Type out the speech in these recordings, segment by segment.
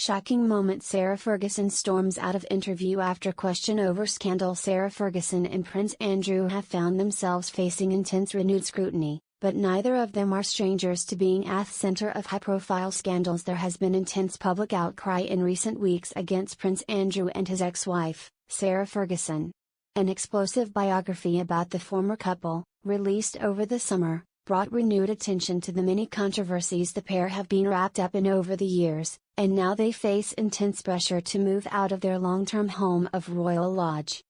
Shocking moment. Sarah Ferguson storms out of interview after question over scandal. Sarah Ferguson and Prince Andrew have found themselves facing intense renewed scrutiny, but neither of them are strangers to being at the center of high-profile scandals. There has been intense public outcry in recent weeks against Prince Andrew and his ex-wife, Sarah Ferguson. An explosive biography about the former couple, released over the summer, brought renewed attention to the many controversies the pair have been wrapped up in over the years, and now they face intense pressure to move out of their long-term home of Royal Lodge.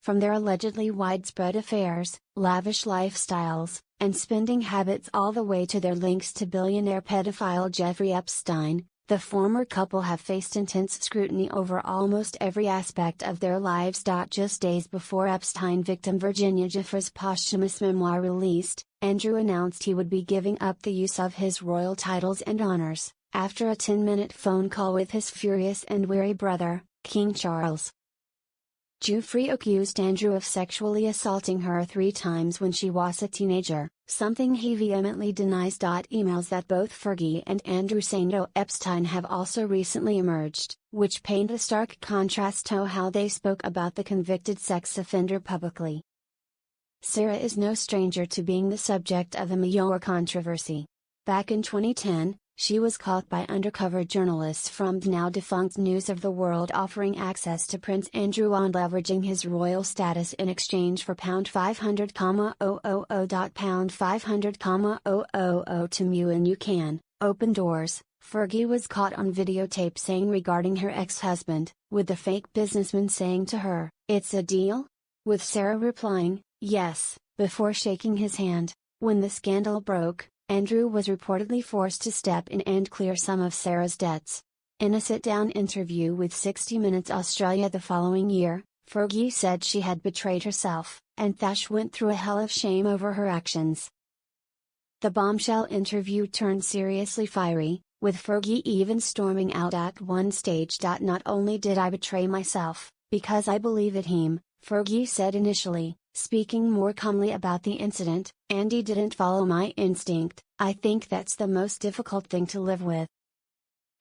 From their allegedly widespread affairs, lavish lifestyles, and spending habits all the way to their links to billionaire pedophile Jeffrey Epstein, the former couple have faced intense scrutiny over almost every aspect of their lives. Just days before Epstein victim Virginia Giuffre's posthumous memoir released, Andrew announced he would be giving up the use of his royal titles and honors, after a 10-minute phone call with his furious and weary brother, King Charles. Giuffre accused Andrew of sexually assaulting her 3 times when she was a teenager, something he vehemently denies. Emails that both Fergie and Andrew Sando Epstein have also recently emerged, which paint a stark contrast to how they spoke about the convicted sex offender publicly. Sarah is no stranger to being the subject of a major controversy. Back in 2010, she was caught by undercover journalists from the now-defunct News of the World offering access to Prince Andrew on leveraging his royal status in exchange for £500,000, £500,000 to mew and you can, open doors. Fergie was caught on videotape saying regarding her ex-husband, with the fake businessman saying to her, "It's a deal?" With Sarah replying, "Yes," before shaking his hand. When the scandal broke, Andrew was reportedly forced to step in and clear some of Sarah's debts. In a sit-down interview with 60 Minutes Australia the following year, Fergie said she had betrayed herself, and Thash went through a hell of shame over her actions. The bombshell interview turned seriously fiery, with Fergie even storming out at one stage. "Not only did I betray myself, because I believe in him," Fergie said initially, speaking more calmly about the incident, "Andy didn't follow my instinct. I think that's the most difficult thing to live with."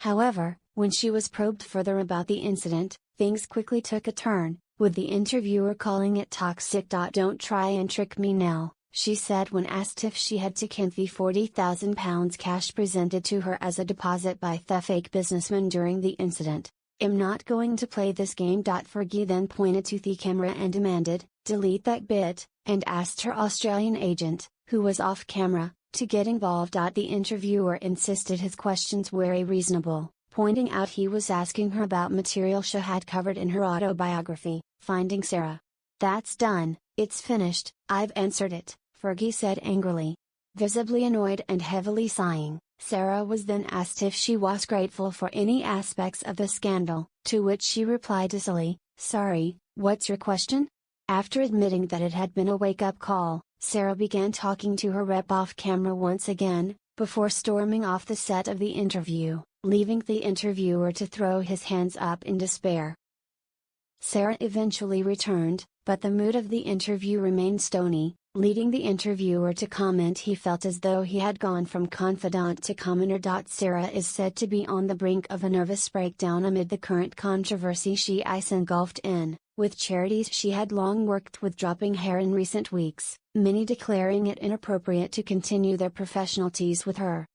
However, when she was probed further about the incident, things quickly took a turn, with the interviewer calling it toxic. "Don't try and trick me now," she said when asked if she had taken the £40,000 cash presented to her as a deposit by the fake businessman during the incident. "I'm not going to play this game." Fergie then pointed to the camera and demanded, "Delete that bit," and asked her Australian agent, who was off camera, to get involved. The interviewer insisted his questions were reasonable, pointing out he was asking her about material she had covered in her autobiography, Finding Sarah. "That's done, it's finished, I've answered it," Fergie said angrily. Visibly annoyed and heavily sighing, Sarah was then asked if she was grateful for any aspects of the scandal, to which she replied easily, "Sorry, what's your question?" After admitting that it had been a wake-up call, Sarah began talking to her rep off camera once again, before storming off the set of the interview, leaving the interviewer to throw his hands up in despair. Sarah eventually returned, but the mood of the interview remained stony, leading the interviewer to comment he felt as though he had gone from confidant to commoner. Sarah is said to be on the brink of a nervous breakdown amid the current controversy she is engulfed in, with charities she had long worked with dropping hair in recent weeks, many declaring it inappropriate to continue their professional ties with her.